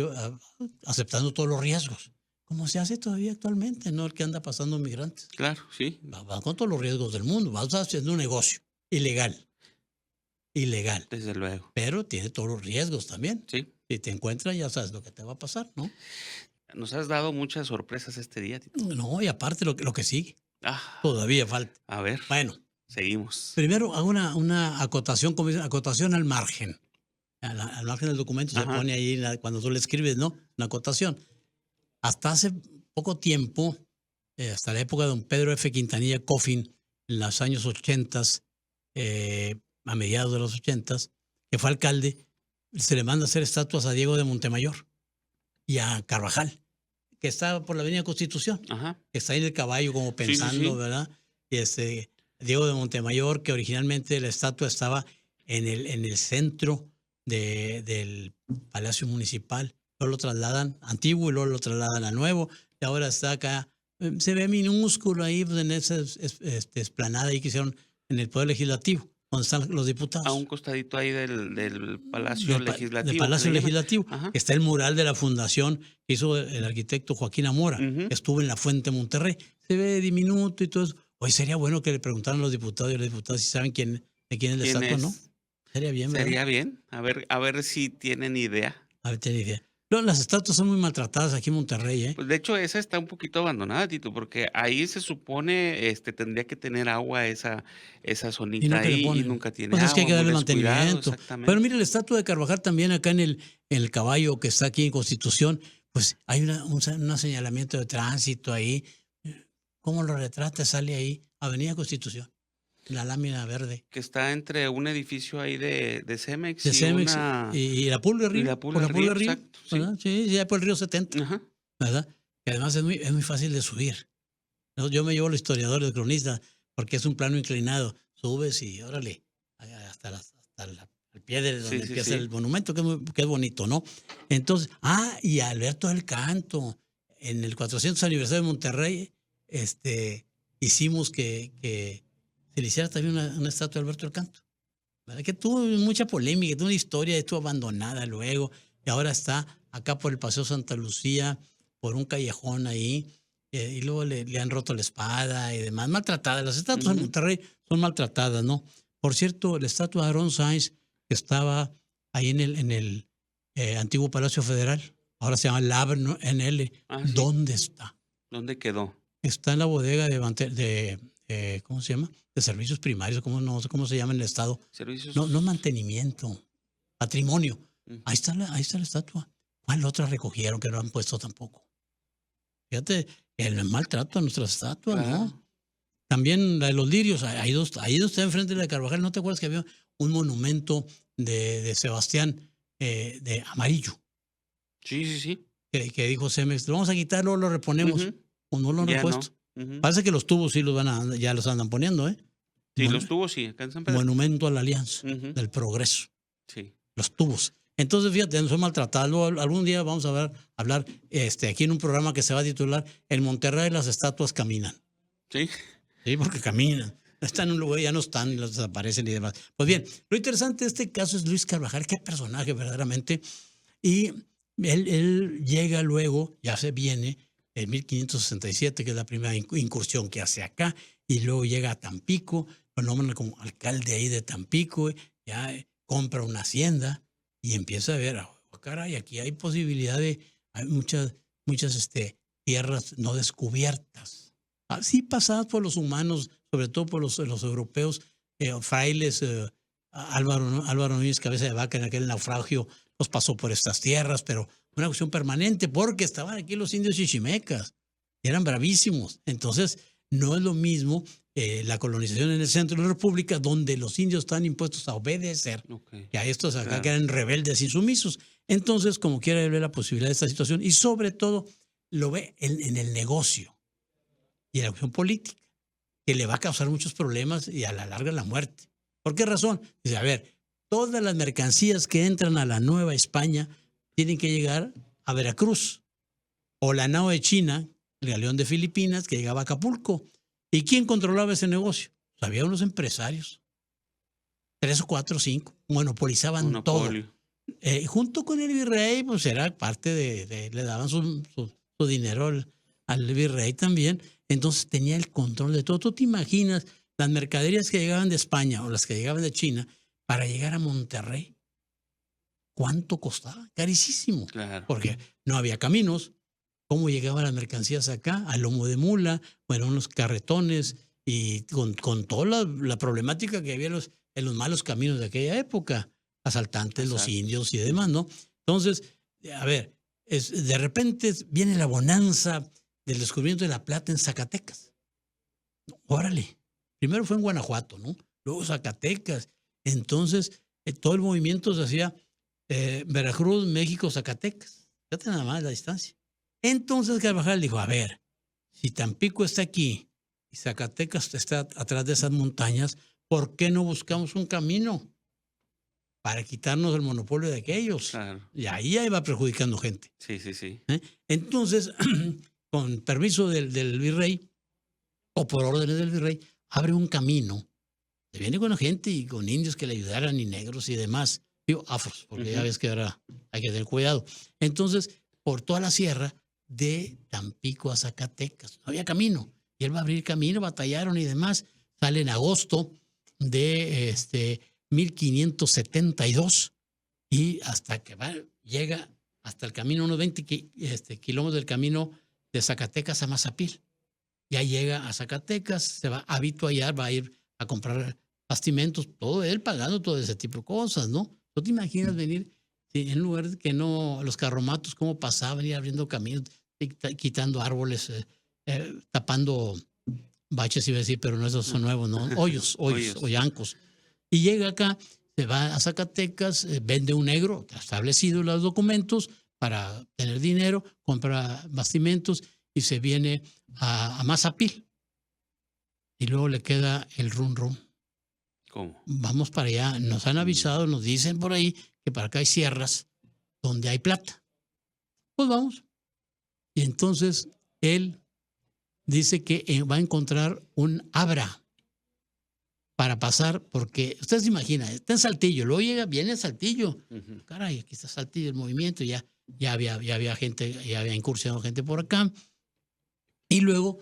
aceptando todos los riesgos. Como se hace todavía actualmente, ¿no? El que anda pasando migrantes. Claro, sí. Va con todos los riesgos del mundo. Vas haciendo un negocio. Ilegal. Desde luego. Pero tiene todos los riesgos también. Sí. Si te encuentras, ya sabes lo que te va a pasar, ¿no? Nos has dado muchas sorpresas este día, Tito. No, y aparte lo que sigue. Ah, Todavía falta. a ver, Bueno, seguimos. primero hago una acotación, como dicen, acotación al margen. Al margen del documento se pone ahí, cuando tú le escribes, ¿no? Una acotación. Hasta hace poco tiempo, hasta la época de don Pedro F. Quintanilla Coffin, en los años 80, a mediados de los 80, que fue alcalde, se le manda a hacer estatuas a Diego de Montemayor y a Carvajal, que está por la Avenida Constitución, que está ahí en el caballo como pensando, sí. ¿Verdad? Y Diego de Montemayor, que originalmente la estatua estaba en el centro del Palacio Municipal, luego lo trasladan antiguo y luego lo trasladan a nuevo, y ahora está acá, se ve minúsculo ahí pues, en esa esplanada ahí que hicieron en el Poder Legislativo, donde están los diputados. A un costadito ahí del Palacio Legislativo. Del Palacio Legislativo. Está el mural de la fundación que hizo el arquitecto Joaquín Amora, que estuvo en la Fuente Monterrey. Se ve diminuto y todo eso. Hoy sería bueno que le preguntaran a los diputados y las diputadas si saben de quién es la estatua, ¿no? Sería bien, ¿verdad? Sería bien. A ver si tienen idea. A ver, tienen idea. Las estatuas son muy maltratadas aquí en Monterrey, ¿eh? Pues, de hecho, esa está un poquito abandonada, Tito, porque ahí se supone, tendría que tener agua esa Y zonita nunca le ahí, y ponen. nunca tiene Pues es que hay agua, que muy darle descuidado, mantenimiento. Pero exactamente. mire, la estatua de Carvajal también acá en el caballo que está aquí en Constitución, pues hay un señalamiento de tránsito ahí. ¿Cómo lo retrata? Sale ahí, Avenida Constitución, la lámina verde Que está entre un edificio ahí de Cemex de y Cemex una y la Pulga y Río, la por Pulga la Río, Pulga Río, exacto, sí. ¿verdad? Sí, sí, por el río 70, Ajá. ¿verdad? Y además es muy fácil de subir. Yo me llevo al historiador, el cronista, porque es un plano inclinado. Subes y órale, al pie de Sí, donde sí, empieza sí. el monumento, que es bonito, ¿no? Entonces, y Alberto del Canto, en el 400 aniversario de Monterrey, hicimos que se le hiciera también una estatua de Alberto del Canto, ¿verdad? Que tuvo mucha polémica, tuvo una historia, estuvo abandonada luego, y ahora está acá por el Paseo Santa Lucía, por un callejón ahí, y luego le han roto la espada y demás, maltratadas. Las estatuas en Ujú. Monterrey son maltratadas, ¿no? Por cierto, la estatua de Aaron Sainz, que estaba ahí en el antiguo Palacio Federal, ahora se llama Lab NL, Ah, sí. ¿dónde está? ¿Dónde quedó? Está en la bodega ¿cómo se llama? De servicios primarios, no sé cómo se llama en el estado. No Servicios. mantenimiento, patrimonio. Ujú. Ahí está la estatua. ¿Cuál otra recogieron que no han puesto tampoco? Fíjate, el maltrato a nuestras estatuas, Claro. ¿no? También la de los lirios, ahí dos está enfrente de la de Carvajal. ¿No te acuerdas que había un monumento de Sebastián de amarillo? Sí, sí, sí. Que dijo Cemex, lo vamos a quitar, luego lo reponemos. Ujú. O no lo han Ya repuesto. no. Ujú. Parece que los tubos sí ya los andan poniendo, ¿eh? Sí, los Mon- tubos sí, acá en San Pedro. Monumento a la Alianza, Ujú. del progreso. Sí. Los tubos. Entonces, fíjate, no son maltratados. Luego, algún día vamos a hablar aquí en un programa que se va a titular En Monterrey las estatuas caminan. Sí. Sí, porque caminan. Están en un lugar, ya no están, y los desaparecen y demás. Pues bien, lo interesante de este caso es Luis Carvajal, qué personaje verdaderamente. Y él llega luego, ya se viene, en 1567, que es la primera incursión que hace acá, y luego llega a Tampico, lo nombran como alcalde ahí de Tampico, ya compra una hacienda y empieza a ver, caray, aquí hay hay muchas tierras no descubiertas, así pasadas por los humanos, sobre todo por los europeos, frailes, Álvaro Núñez Cabeza de Vaca en aquel naufragio los pasó por estas tierras, pero una cuestión permanente porque estaban aquí los indios chichimecas y eran bravísimos. Entonces, no es lo mismo la colonización en el centro de la República, donde los indios están impuestos a obedecer, Okey. que a estos acá que Claro. eran rebeldes y sumisos. Entonces, como quiera, él ve la posibilidad de esta situación y sobre todo lo ve en el negocio y en la cuestión política, que le va a causar muchos problemas y a la larga la muerte. ¿Por qué razón? Dice, a ver, todas las mercancías que entran a la Nueva España tienen que llegar a Veracruz, o la nao de China, el galeón de Filipinas, que llegaba a Acapulco. ¿Y quién controlaba ese negocio? Pues había unos empresarios, 3 o 4 o 5, monopolizaban todo. Monopolio. Junto con el virrey, pues era parte le daban su dinero al virrey también. Entonces tenía el control de todo. ¿Tú te imaginas las mercaderías que llegaban de España o las que llegaban de China para llegar a Monterrey? ¿Cuánto costaba? Carísimo, Claro. porque no había caminos. ¿Cómo llegaban las mercancías acá? A lomo de mula, unos carretones y con toda la problemática que había en los malos caminos de aquella época, asaltantes, los Exacto. indios y demás, ¿no? Entonces, a ver, de repente viene la bonanza del descubrimiento de la plata en Zacatecas. Órale, primero fue en Guanajuato, ¿no? Luego Zacatecas. Entonces, todo el movimiento se hacía Veracruz, México, Zacatecas. Fíjate nada más la distancia. Entonces Carvajal dijo, a ver, si Tampico está aquí y Zacatecas está atrás de esas montañas, ¿por qué no buscamos un camino para quitarnos el monopolio de aquellos? Claro. Y ahí va perjudicando gente. Sí, sí, sí. Entonces, con permiso del virrey, o por órdenes del virrey, abre un camino. Se viene con gente y con indios que le ayudaran y negros y demás. Digo, afros, porque ya Ujú. ves que ahora hay que tener cuidado. Entonces, por toda la sierra, de Tampico a Zacatecas. No había camino. Y él va a abrir camino, batallaron y demás. Sale en agosto de 1572 y hasta que llega hasta el camino, unos 20 kilómetros del camino de Zacatecas a Mazapil. Ya llega a Zacatecas, se va a habituallar, va a ir a comprar bastimentos, todo él pagando todo ese tipo de cosas, ¿no? ¿No te imaginas venir en lugar de que no, los carromatos, cómo pasaban, ir abriendo caminos, quitando árboles, tapando baches, iba a decir, pero no, esos son nuevos, ¿no? Hoyos, hoyancos. Y llega acá, se va a Zacatecas, vende un negro, establecido los documentos para tener dinero, compra bastimentos y se viene a Mazapil. Y luego le queda el rum. ¿Cómo? Vamos para allá. Nos han avisado, nos dicen por ahí que para acá hay sierras donde hay plata. Pues vamos. Y entonces él dice que va a encontrar un abra para pasar, porque usted se imagina, está en Saltillo, luego viene a Saltillo. Uh-huh. Caray, aquí está Saltillo, el movimiento, ya había gente, ya había incursionado gente por acá. Y luego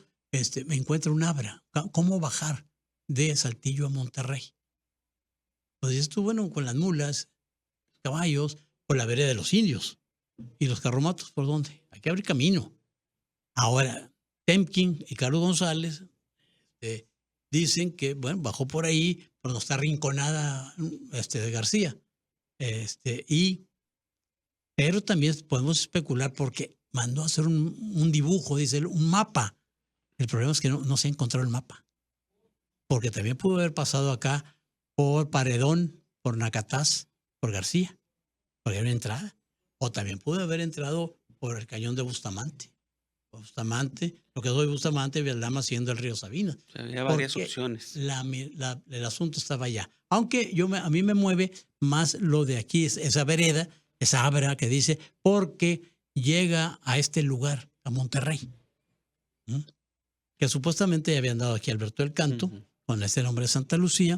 me encuentra un abra. ¿Cómo bajar de Saltillo a Monterrey? Pues dices tú, bueno, con las mulas, caballos, por la vereda de los indios. ¿Y los carromatos por dónde? Hay que abrir camino. Ahora, Temkin y Carlos González dicen que, bueno, bajó por ahí, pero no está arrinconada de García. Pero también podemos especular porque mandó a hacer un dibujo, dice él, un mapa. El problema es que no se ha encontrado el mapa. Porque también pudo haber pasado acá por Paredón, por Nacatás, por García, porque hay una entrada. O también pudo haber entrado por el cañón de Bustamante. Lo que es hoy Bustamante, Vialdama siendo el río Sabina. O sea, había varias opciones. El asunto estaba allá. Aunque a mí me mueve más lo de aquí, esa vereda, esa abra que dice, porque llega a este lugar, a Monterrey, que supuestamente ya habían dado aquí Alberto del Canto, uh-huh, con este nombre de Santa Lucía,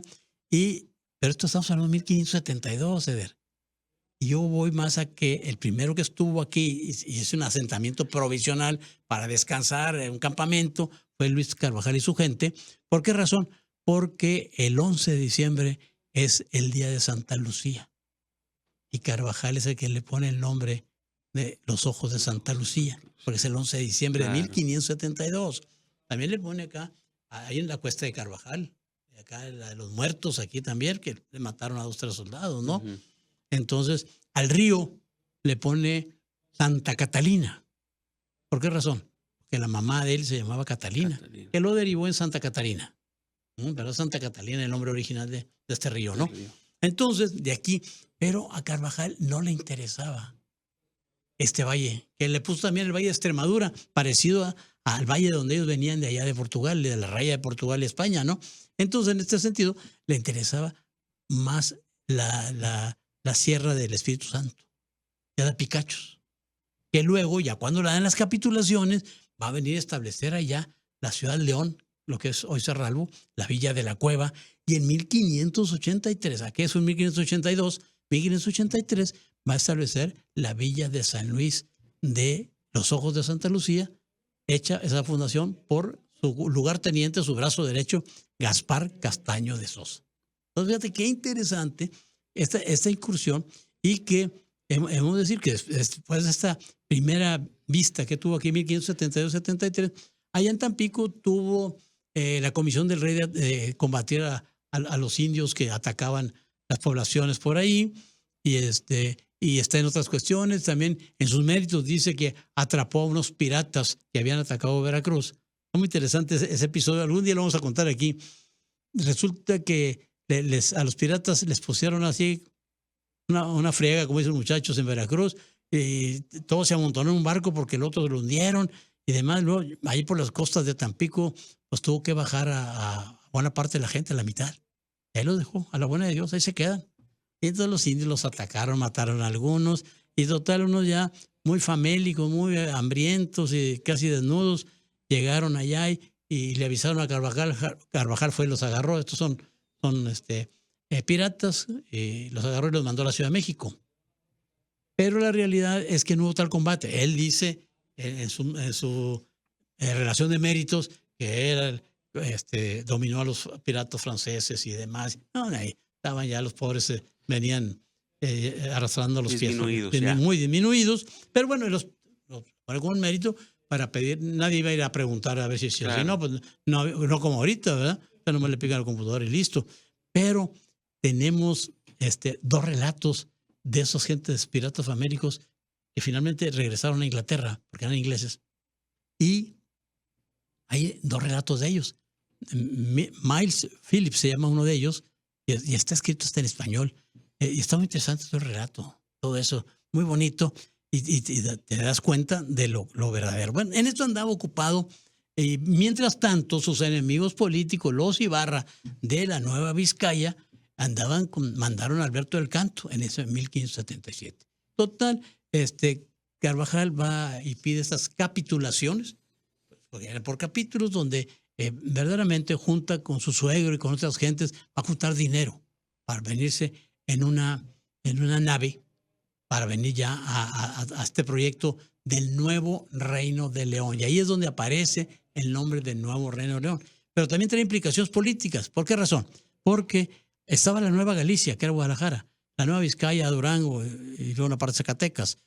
pero esto estamos hablando de 1572, Eder. Y yo voy más a que el primero que estuvo aquí y hizo un asentamiento provisional para descansar en un campamento fue Luis Carvajal y su gente. ¿Por qué razón? Porque el 11 de diciembre es el día de Santa Lucía. Y Carvajal es el que le pone el nombre de los ojos de Santa Lucía, porque es el 11 de diciembre de 1572. También le pone acá, ahí en la cuesta de Carvajal, acá la de los muertos, aquí también, que le mataron a 2 o 3 soldados, ¿no? Uh-huh. Entonces, al río le pone Santa Catalina. ¿Por qué razón? Porque la mamá de él se llamaba Catalina. Que lo derivó en Santa Catarina. Pero Santa Catalina es el nombre original de este río, ¿no? Entonces, de aquí, pero a Carvajal no le interesaba este valle, que le puso también el Valle de Extremadura, parecido al valle donde ellos venían de allá de Portugal, de la raya de Portugal y España, ¿no? Entonces, en este sentido, le interesaba más la Sierra del Espíritu Santo, ya da Picachos, que luego, ya cuando le dan las capitulaciones, va a venir a establecer allá la ciudad de León, lo que es hoy Cerralbo, la Villa de la Cueva, y en 1583, aquí es en 1582, 1583, va a establecer la Villa de San Luis de los Ojos de Santa Lucía, hecha esa fundación por su lugarteniente, su brazo derecho, Gaspar Castaño de Sosa. Entonces, fíjate qué interesante esta incursión, y que hemos de decir que después de esta primera vista que tuvo aquí en 1572-73, allá en Tampico tuvo la comisión del rey de combatir a los indios que atacaban las poblaciones por ahí, y está en otras cuestiones. También en sus méritos dice que atrapó a unos piratas que habían atacado Veracruz. Es muy interesante ese episodio, algún día lo vamos a contar aquí. Resulta que a los piratas les pusieron así una friega, como dicen los muchachos, en Veracruz, y todos se amontonaron en un barco porque el otro lo hundieron y demás. Luego, ahí por las costas de Tampico, pues tuvo que bajar a buena parte de la gente, a la mitad. Ahí los dejó, a la buena de Dios, ahí se quedan. Y entonces los indios los atacaron, mataron a algunos, y total, unos ya muy famélicos, muy hambrientos y casi desnudos, llegaron allá y le avisaron a Carvajal. Carvajal fue y los agarró. Estos son piratas, los agarró y los mandó a la Ciudad de México. Pero la realidad es que no hubo tal combate. Él dice en su relación de méritos que era dominó a los piratas franceses y demás. No, ahí estaban ya los pobres, venían arrastrando los Disminuidos, pies, ya. muy disminuidos, pero bueno, los pone con mérito para pedir, nadie iba a ir a preguntar a ver si Claro. no, pues no como ahorita, ¿verdad? Ya nomás le pican al computador y listo. Pero tenemos dos relatos de esos gentes piratas faméricos que finalmente regresaron a Inglaterra, porque eran ingleses, y hay dos relatos de ellos. Miles Phillips se llama uno de ellos, y está escrito en español. Y está muy interesante todo el relato, todo eso, muy bonito, y te das cuenta de lo verdadero. Bueno, en esto andaba ocupado, y mientras tanto sus enemigos políticos, los Ibarra de la Nueva Vizcaya, mandaron a Alberto del Canto en ese 1577. Total, Carvajal va y pide estas capitulaciones, porque eran por capítulos, donde verdaderamente junta con su suegro y con otras gentes, va a juntar dinero para venirse en una nave, para venir ya a este proyecto del Nuevo Reino de León. Y ahí es donde aparece el nombre del Nuevo Reino de León. Pero también tiene implicaciones políticas. ¿Por qué razón? Porque estaba la Nueva Galicia, que era Guadalajara, la Nueva Vizcaya, Durango y luego una parte de Zacatecas.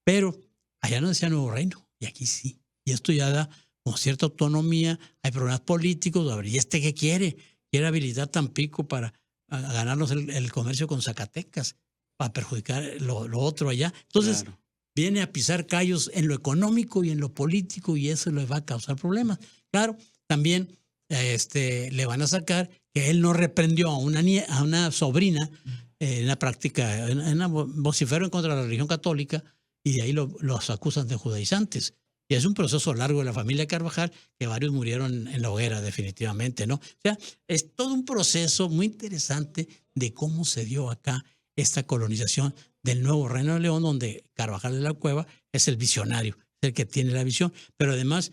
Pero allá no decía Nuevo Reino, y aquí sí. Y esto ya da con cierta autonomía, hay problemas políticos. A ver, ¿y qué quiere? Quiere habilitar Tampico para ganarnos el comercio con Zacatecas, para perjudicar lo otro allá. Entonces, claro, viene a pisar callos en lo económico y en lo político, y eso le va a causar problemas. Claro, también le van a sacar que él no reprendió a una sobrina en la práctica, en vociferó en contra de la religión católica, y de ahí los acusan de judaizantes. Y es un proceso largo de la familia Carvajal, que varios murieron en la hoguera, definitivamente, ¿no? O sea, es todo un proceso muy interesante de cómo se dio acá esta colonización del Nuevo Reino de León, donde Carvajal de la Cueva es el visionario, es el que tiene la visión. Pero además,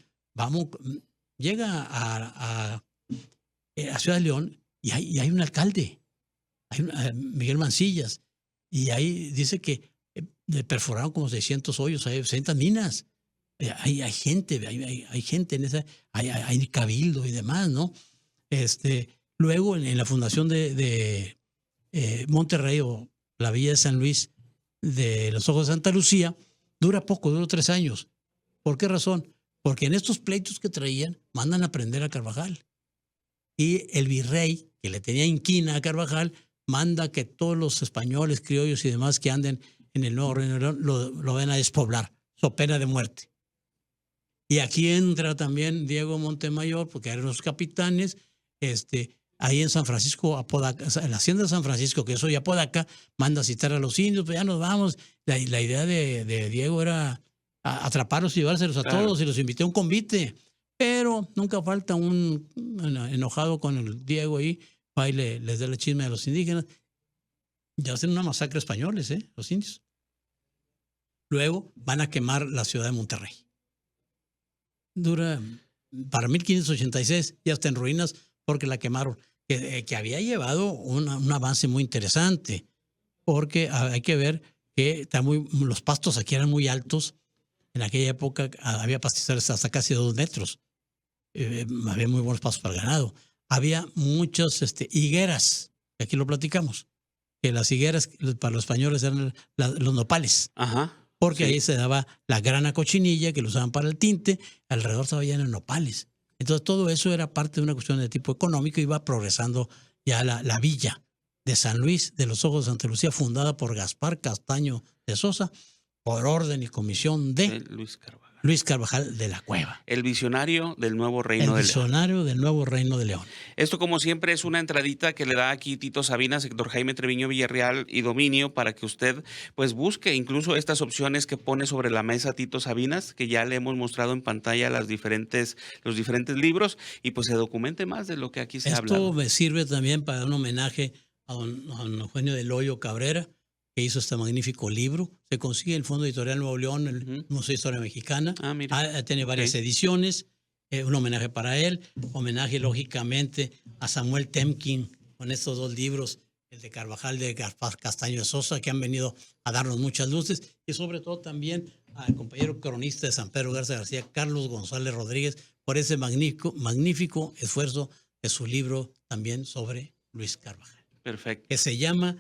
llega a Ciudad de León y hay un alcalde, Miguel Mancillas, y ahí dice que perforaron como 600 hoyos, hay 600 minas. Hay gente, hay gente en esa, hay cabildo y demás, ¿no? Luego en la fundación de Monterrey, o la Villa de San Luis de los Ojos de Santa Lucía, dura poco, duró 3 años. ¿Por qué razón? Porque en estos pleitos que traían, mandan a prender a Carvajal. Y el virrey, que le tenía inquina a Carvajal, manda que todos los españoles, criollos y demás que anden en el Nuevo Reino de León lo van a despoblar, so pena de muerte. Y aquí entra también Diego Montemayor, porque eran los capitanes, ahí en San Francisco, Apodaca, en la hacienda de San Francisco, que soy Apodaca, manda a citar a los indios, pues ya nos vamos. La idea de Diego era atraparlos y llevárselos a todos, y los invité a un convite. Pero nunca falta un enojado con el Diego ahí, va y les da el chisme a los indígenas. Ya hacen una masacre españoles, los indios. Luego van a quemar la ciudad de Monterrey. Dura para 1586, ya está en ruinas porque la quemaron, que había llevado un avance muy interesante, porque hay que ver que los pastos aquí eran muy altos. En aquella época había pastizales hasta casi 2 metros. Había muy buenos pastos para el ganado. Había muchas higueras, aquí lo platicamos, que las higueras para los españoles eran los nopales. Ajá. Porque sí, ahí se daba la grana cochinilla que lo usaban para el tinte, alrededor estaba lleno de nopales. Entonces todo eso era parte de una cuestión de tipo económico, y iba progresando ya la villa de San Luis de los Ojos de Santa Lucía, fundada por Gaspar Castaño de Sosa, por orden y comisión de Luis Carvajal de la Cueva. El visionario del Nuevo Reino de León. El visionario del Nuevo Reino de León. Esto, como siempre, es una entradita que le da aquí Tito Sabinas, Héctor Jaime Treviño Villarreal y Dominio, para que usted pues busque incluso estas opciones que pone sobre la mesa Tito Sabinas, que ya le hemos mostrado en pantalla los diferentes libros, y pues se documente más de lo que aquí se habla. Esto me sirve también para un homenaje a don Eugenio del Hoyo Cabrera, que hizo este magnífico libro. Se consigue en el Fondo Editorial Nuevo León, el Museo de Historia Mexicana. Tiene varias ediciones. Un homenaje para él. Homenaje, lógicamente, a Samuel Temkin, con estos 2 libros, el de Carvajal, de Gaspar Castaño de Sosa, que han venido a darnos muchas luces. Y sobre todo también al compañero cronista de San Pedro Garza García, Carlos González Rodríguez, por ese magnífico esfuerzo de su libro también sobre Luis Carvajal. Perfecto. Que se llama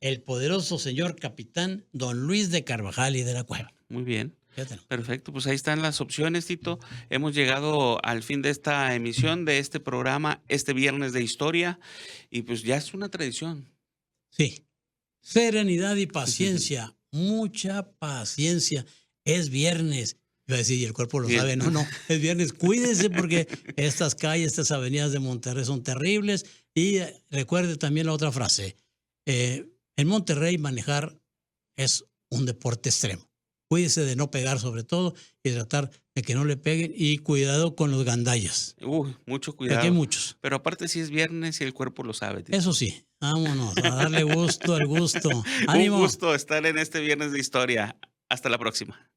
el poderoso señor capitán don Luis de Carvajal y de la Cueva. Muy bien. Fíjate. Perfecto, pues ahí están las opciones, Tito. Hemos llegado al fin de esta emisión, de este programa, este viernes de historia, y pues ya es una tradición. Sí. Serenidad y paciencia. Mucha paciencia. Es viernes. Iba a decir, y el cuerpo lo Bien. sabe. No, es viernes. Cuídense porque estas calles, estas avenidas de Monterrey son terribles. Y recuerde también la otra frase. En Monterrey manejar es un deporte extremo. Cuídese de no pegar sobre todo y tratar de que no le peguen y cuidado con los gandallas. Mucho Porque hay cuidado. muchos. Pero aparte si es viernes y el cuerpo lo sabe, Tito. Eso sí, vámonos a darle gusto al gusto. ¡Ánimo! Un gusto estar en este viernes de historia. Hasta la próxima.